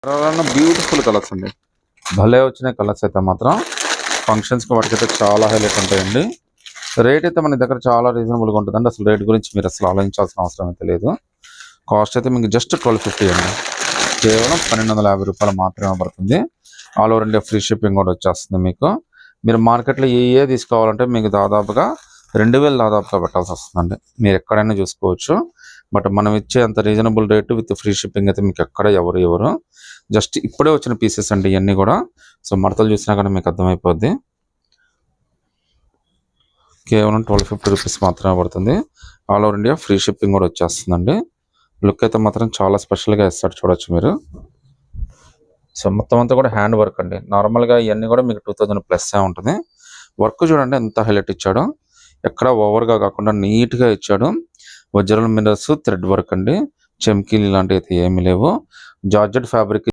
Beautiful colours అండి, భలే వచ్చినాయి కలర్స్ అయితే మాత్రం. ఫంక్షన్స్కి వాటికైతే చాలా హైలైట్ ఉంటాయండి. రేట్ అయితే మన దగ్గర చాలా రీజనబుల్గా ఉంటుందండి. అసలు రేట్ గురించి మీరు అసలు ఆలోచించాల్సిన అవసరం అయితే లేదు. కాస్ట్ అయితే మీకు జస్ట్ 1250 అండి, కేవలం 1250 రూపాయలు మాత్రమే పడుతుంది. All over India free shipping కూడా వచ్చేస్తుంది మీకు. మీరు మార్కెట్లో ఏ తీసుకోవాలంటే మీకు దాదాపుగా 2000 దాదాపుగా పెట్టాల్సి వస్తుందండి. మీరు ఎక్కడైనా చూసుకోవచ్చు. బట్ మనం ఇచ్చే అంత reasonable rate with free shipping అయితే మీకు ఎక్కడ ఎవరు జస్ట్ ఇప్పుడే వచ్చిన పీసెస్ అండి ఇవన్నీ కూడా. సో మడతలు చూసినా కానీ మీకు అర్థమైపోద్ది. కేవలం 1250 రూపీస్ మాత్రమే పడుతుంది. All over India free shipping కూడా వచ్చేస్తుందండి. లుక్ అయితే మాత్రం చాలా స్పెషల్గా ఇస్తాడు, చూడొచ్చు మీరు. సో మొత్తం అంతా కూడా హ్యాండ్ వర్క్ అండి. నార్మల్గా ఇవన్నీ కూడా మీకు 2000+ ఉంటుంది. వర్క్ చూడండి ఎంత హైలైట్ ఇచ్చాడో, ఎక్కడ ఓవర్గా కాకుండా నీట్గా ఇచ్చాడు. వజ్రాల మిర్రర్స్, థ్రెడ్ వర్క్ అండి, చెమ్కీలు ఇలాంటివి అయితే ఏమీ లేవు. Georgette fabric